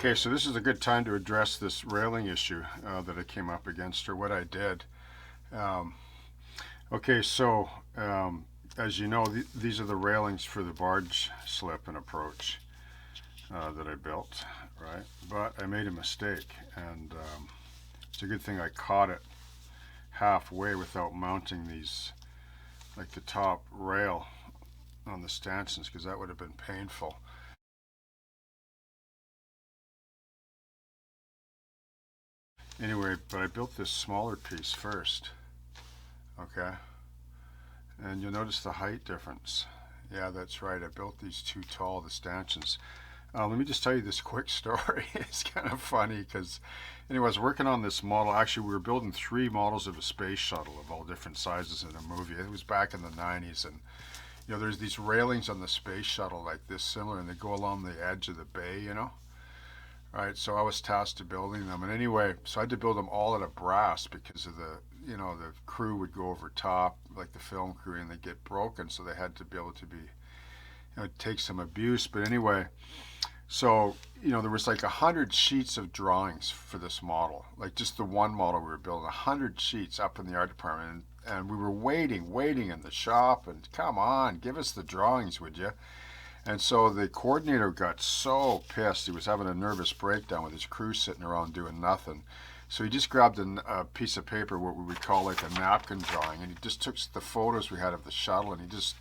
Okay, so this is a good time to address this railing issue that I came up against, or what I did. Um, okay, so as you know, these are the railings for the barge slip and approach that I built, right? But I made a mistake, and it's a good thing I caught it halfway without mounting these, like the top rail on the stanchions, because that would have been painful. Anyway, but I built this smaller piece first, okay? And you'll notice the height difference. Yeah, that's right. I built these too tall, the stanchions. Let me just tell you this quick story. It's kind of funny because, anyway, I was working on this model. Actually, we were building 3 models of a space shuttle of all different sizes in a movie. It was back in the 90s. And, there's these railings on the space shuttle like this, similar, and they go along the edge of the bay. Right, so I was tasked to building them, and anyway, so I had to build them all out of brass because of the crew would go over top, like the film crew, and they'd get broken, so they had to be able to be, take some abuse. But anyway, so there was like 100 sheets of drawings for this model, like just the one model we were building, 100 sheets up in the art department, and we were waiting in the shop, and come on, give us the drawings, would you? And so the coordinator got so pissed. He was having a nervous breakdown with his crew sitting around doing nothing. So he just grabbed a piece of paper, what we would call like a napkin drawing, and he just took the photos we had of the shuttle, and he just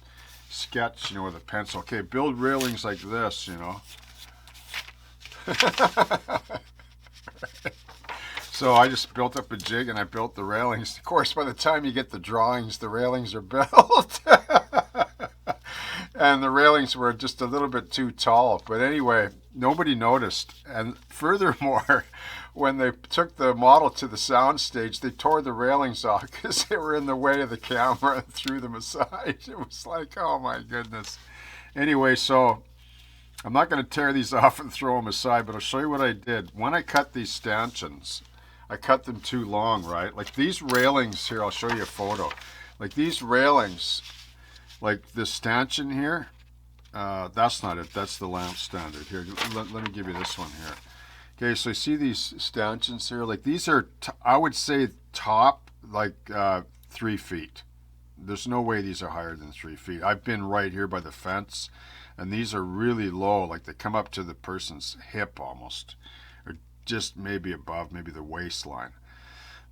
sketched, with a pencil. Okay, build railings like this. So I just built up a jig, and I built the railings. Of course, by the time you get the drawings, the railings are built. And the railings were just a little bit too tall. But anyway, nobody noticed. And furthermore, when they took the model to the sound stage, they tore the railings off because they were in the way of the camera and threw them aside. It was like, oh my goodness. Anyway, so I'm not going to tear these off and throw them aside, but I'll show you what I did. When I cut these stanchions, I cut them too long, right? Like these railings here, I'll show you a photo. Like these railings, like this stanchion here, that's not it. That's the lamp standard. Here, let me give you this one here. Okay, so you see these stanchions here? Like these are, I would say top like 3 feet. There's no way these are higher than 3 feet. I've been right here by the fence, and these are really low. Like they come up to the person's hip almost, or just maybe above, maybe the waistline.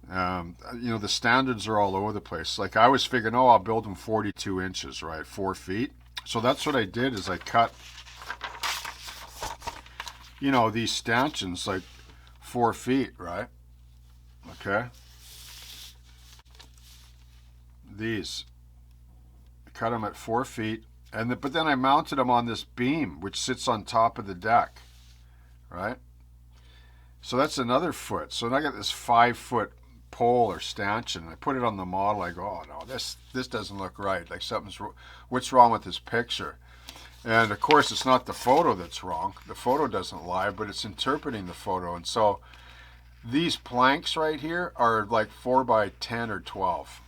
The standards are all over the place. Like I was figuring, I'll build them 42 inches, right? 4 feet. So that's what I did is I cut, these stanchions like 4 feet, right? Okay. These, I cut them at 4 feet. But then I mounted them on this beam, which sits on top of the deck, right? So that's another foot. So now I got this 5-foot pole or stanchion. I put it on the model. I go, oh no, this doesn't look right. Like what's wrong with this picture? And of course, it's not the photo that's wrong. The photo doesn't lie, but it's interpreting the photo. And so these planks right here are like 4 by 10 or 12.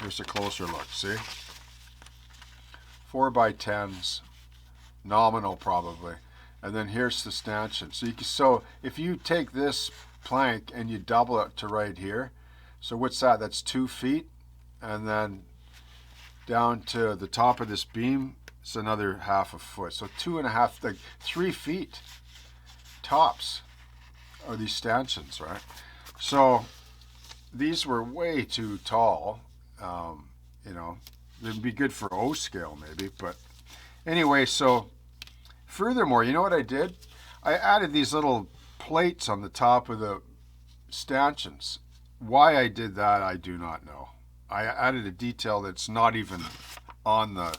Here's a closer look. See, 4 by 10s, nominal probably. And then here's the stanchion. So if you take this plank and you double it to right here, so what's that? That's 2 feet, and then down to the top of this beam, it's another half a foot. So 2.5, like 3 feet tops are these stanchions, right? So these were way too tall. It'd be good for O scale maybe, but anyway, so furthermore, you know what I did? I added these little plates on the top of the stanchions. Why I did that, I do not know. I added a detail that's not even on the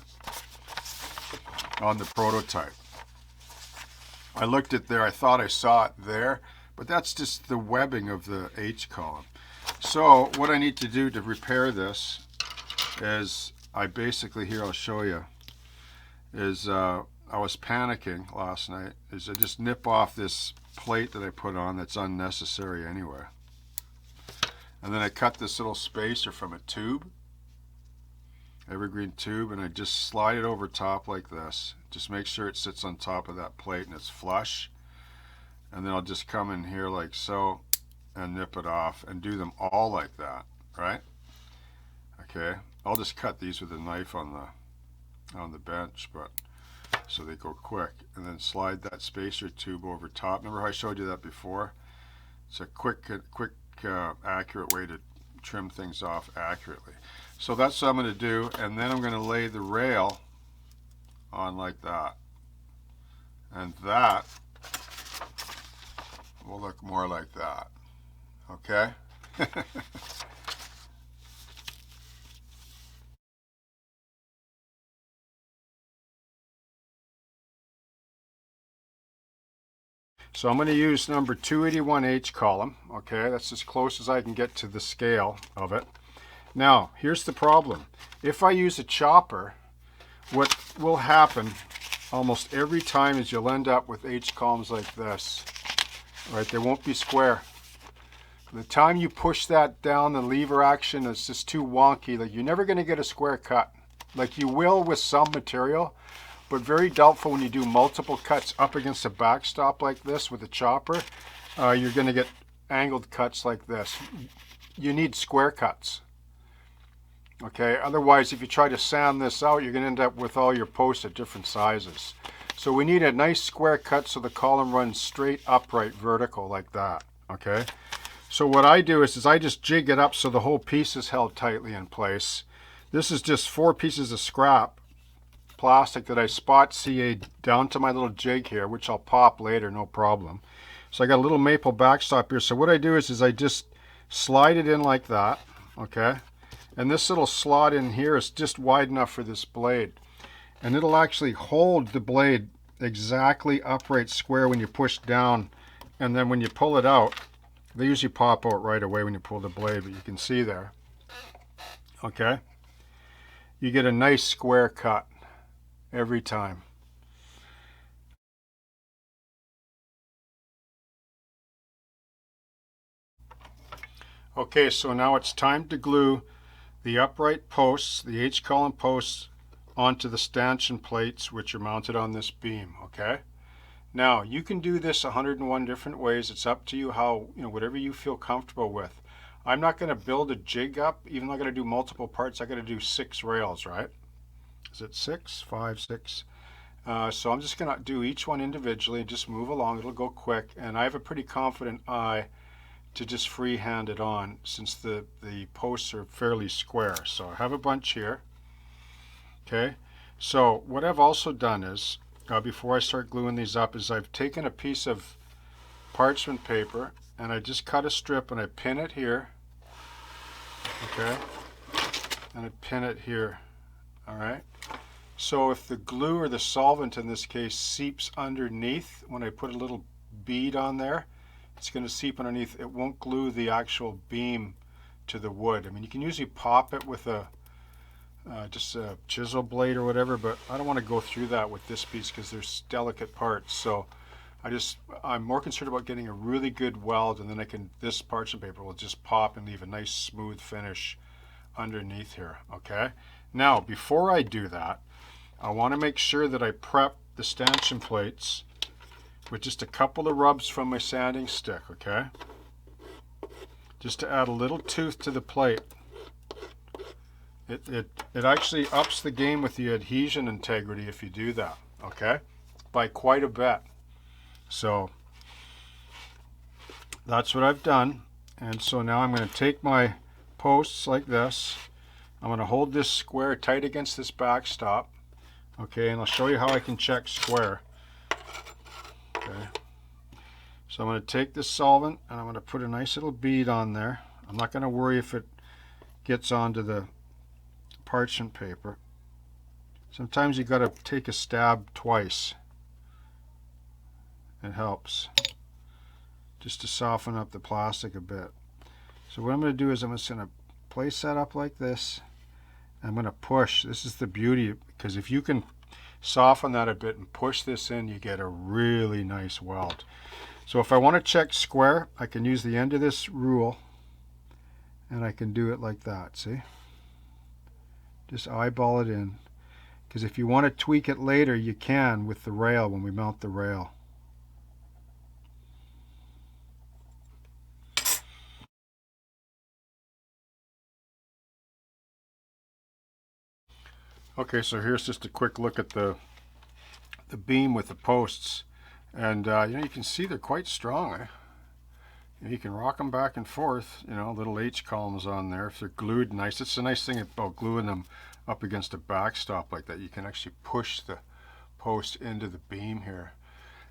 prototype. I looked at there, I thought I saw it there, but that's just the webbing of the H-column. So what I need to do to repair this is I basically, here I'll show you, is I was panicking last night, is I just nip off this plate that I put on that's unnecessary anyway. And then I cut this little spacer from a tube, evergreen tube, and I just slide it over top like this. Just make sure it sits on top of that plate and it's flush. and then I'll just come in here like so and nip it off and do them all like that, right? Okay, I'll just cut these with a knife on the bench, but so they go quick, and then slide that spacer tube over top. Remember how I showed you that before? It's a quick, accurate way to trim things off accurately. So that's what I'm going to do, and then I'm going to lay the rail on like that, and that will look more like that. Okay. So I'm going to use number 281 H-Column. Okay, that's as close as I can get to the scale of it. Now, here's the problem. If I use a chopper, what will happen almost every time is you'll end up with H-columns like this. Right, they won't be square. By the time you push that down, the lever action is just too wonky. Like, you're never going to get a square cut. Like, you will with some material, but very doubtful when you do multiple cuts up against a backstop like this with a chopper. You're going to get angled cuts like this. You need square cuts. Okay, otherwise if you try to sand this out, you're going to end up with all your posts at different sizes. So we need a nice square cut so the column runs straight, upright, vertical like that. Okay, so what I do is I just jig it up so the whole piece is held tightly in place. This is just 4 pieces of scrap plastic that I spot CA'd down to my little jig here, which I'll pop later, no problem. So I got a little maple backstop here. So what I do is I just slide it in like that, okay? And this little slot in here is just wide enough for this blade. And it'll actually hold the blade exactly upright square when you push down. And then when you pull it out, they usually pop out right away when you pull the blade, but you can see there, okay? You get a nice square cut every time. Okay, so now it's time to glue the upright posts, the H-column posts, onto the stanchion plates which are mounted on this beam, okay? Now, you can do this 101 different ways. It's up to you how, whatever you feel comfortable with. I'm not going to build a jig up, even though I'm going to do multiple parts. I'm going to do 6 rails, right? Is it 6? 5, 6? So I'm just going to do each one individually, just move along, it'll go quick, and I have a pretty confident eye to just freehand it on since the posts are fairly square. So I have a bunch here. Okay, so what I've also done is, before I start gluing these up, is I've taken a piece of parchment paper and I just cut a strip and I pin it here, okay, and I pin it here, all right? So if the glue or the solvent in this case seeps underneath, when I put a little bead on there, it's going to seep underneath. It won't glue the actual beam to the wood. I mean, you can usually pop it with just a chisel blade or whatever, but I don't want to go through that with this piece because there's delicate parts. So I'm more concerned about getting a really good weld, and then this parchment paper will just pop and leave a nice smooth finish underneath here, okay? Now, before I do that, I want to make sure that I prep the stanchion plates with just a couple of rubs from my sanding stick, okay? Just to add a little tooth to the plate. It actually ups the game with the adhesion integrity if you do that, okay? By quite a bit. So that's what I've done. And so now I'm going to take my posts like this. I'm going to hold this square tight against this backstop, okay? And I'll show you how I can check square. Okay. So I'm going to take this solvent and I'm going to put a nice little bead on there. I'm not going to worry if it gets onto the parchment paper. Sometimes you got to take a stab twice. It helps just to soften up the plastic a bit. So what I'm going to do is I'm just going to place that up like this. I'm going to push. This is the beauty, because if you can soften that a bit and push this in, you get a really nice weld. So if I want to check square, I can use the end of this rule and I can do it like that, see? Just eyeball it in, because if you want to tweak it later, you can with the rail when we mount the rail. Okay, so here's just a quick look at the beam with the posts, and you can see they're quite strong. You can rock them back and forth. Little H-columns on there if they're glued nice. It's a nice thing about gluing them up against a backstop like that. You can actually push the post into the beam here.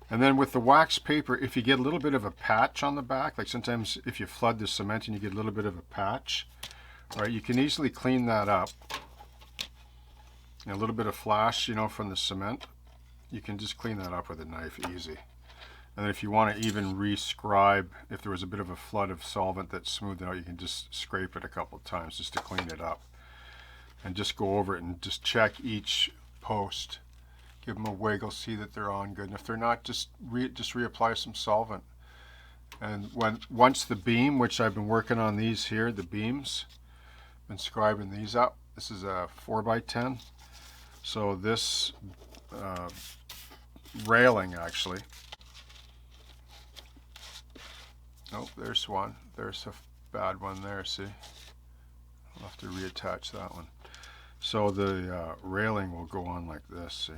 And then with the wax paper, if you get a little bit of a patch on the back, like sometimes if you flood the cement and you get a little bit of a patch, right, you can easily clean that up. A little bit of flash, from the cement, you can just clean that up with a knife easy. And then if you want to even re-scribe, if there was a bit of a flood of solvent that smoothed it out, you can just scrape it a couple of times just to clean it up. And just go over it and just check each post. Give them a wiggle, see that they're on good. And if they're not, just reapply some solvent. And once the beam, which I've been working on these here, the beams, been scribing these up. This is a 4x10. So this railing actually. Oh, there's one. There's a bad one there, see? I'll have to reattach that one. So the railing will go on like this, see?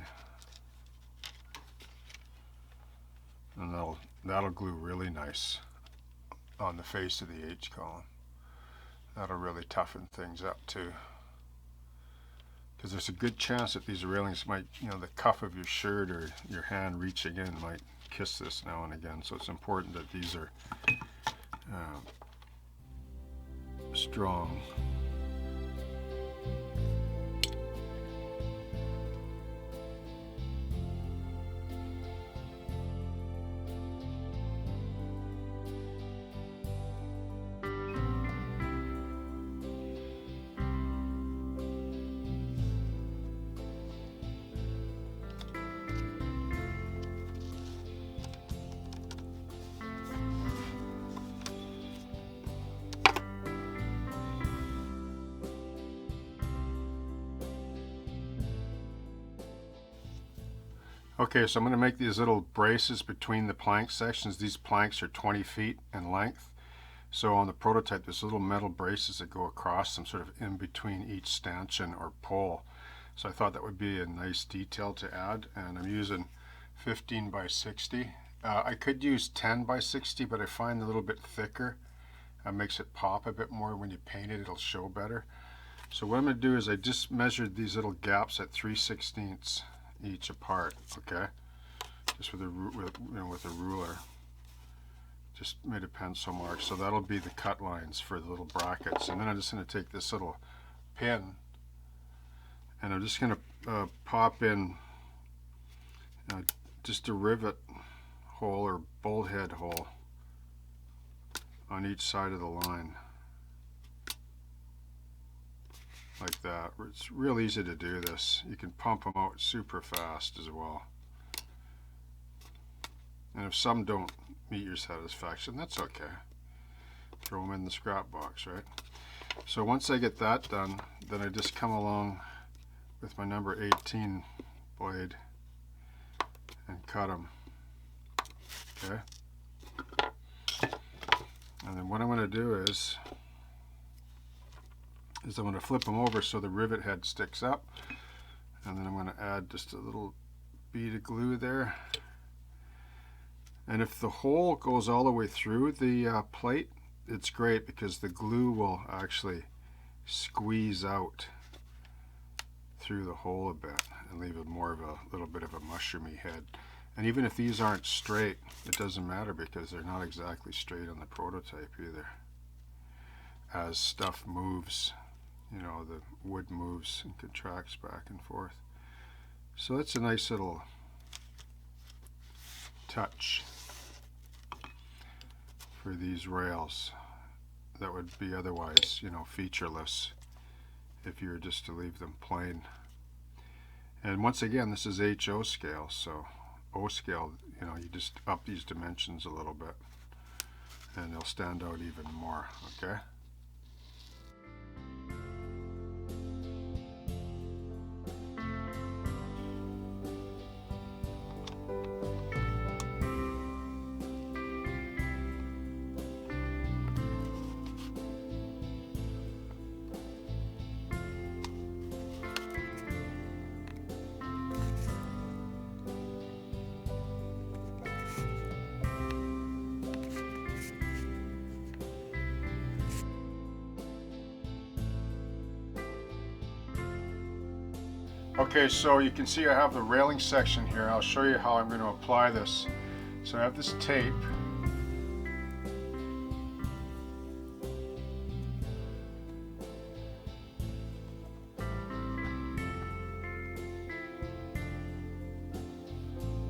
And that'll glue really nice on the face of the H-column. That'll really toughen things up too. Because there's a good chance that these railings might, the cuff of your shirt or your hand reaching in might kiss this now and again. So it's important that these are strong. Okay, so I'm going to make these little braces between the plank sections. These planks are 20 feet in length. So on the prototype, there's little metal braces that go across them, sort of in between each stanchion or pole. So I thought that would be a nice detail to add, and I'm using 15 by 60. I could use 10 by 60, but I find a little bit thicker. That makes it pop a bit more. When you paint it, it'll show better. So what I'm going to do is I just measured these little gaps at 3/16 each apart, okay? Just with a ruler. Just made a pencil mark, so that'll be the cut lines for the little brackets. And then I'm just going to take this little pin, and I'm just going to pop in just a rivet hole or bolt head hole on each side of the line. Like that. It's real easy to do this. You can pump them out super fast as well. And if some don't meet your satisfaction, that's okay. Throw them in the scrap box, right? So once I get that done, then I just come along with my number 18 blade and cut them. Okay? And then what I'm going to do is I'm going to flip them over so the rivet head sticks up, and then I'm going to add just a little bead of glue there. And if the hole goes all the way through the plate, it's great because the glue will actually squeeze out through the hole a bit and leave it more of a little bit of a mushroomy head. And even if these aren't straight, it doesn't matter because they're not exactly straight on the prototype either. As stuff moves, the wood moves and contracts back and forth. So that's a nice little touch for these rails that would be otherwise, featureless if you were just to leave them plain. And once again, this is HO scale, so O scale, you just up these dimensions a little bit and they'll stand out even more, okay? Okay, so you can see I have the railing section here. I'll show you how I'm going to apply this. So I have this tape.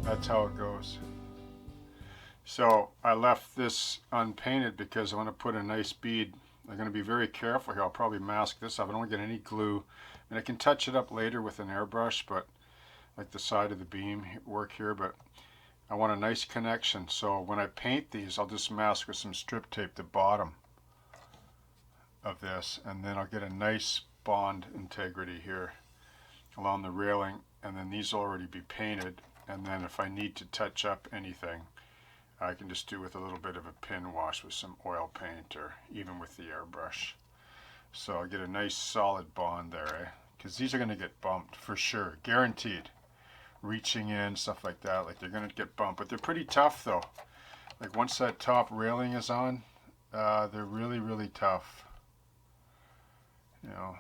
That's how it goes. So I left this unpainted because I want to put a nice bead. I'm going to be very careful here. I'll probably mask this up. I don't want to get any glue. And I can touch it up later with an airbrush, but like the side of the beam work here, but I want a nice connection. So when I paint these, I'll just mask with some strip tape the bottom of this, and then I'll get a nice bond integrity here along the railing, and then these will already be painted. And then if I need to touch up anything, I can just do with a little bit of a pin wash with some oil paint or even with the airbrush. So I'll get a nice solid bond there, because these are going to get bumped for sure, guaranteed. Reaching in, stuff like that, like they're going to get bumped, but they're pretty tough though. Like once that top railing is on, they're really tough. You know,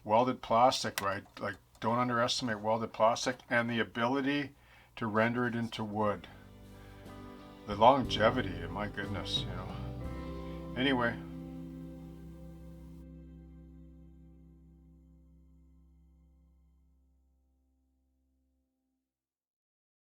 welded plastic, right? Like don't underestimate welded plastic and the ability to render it into wood. The longevity, my goodness, you know. Anyway,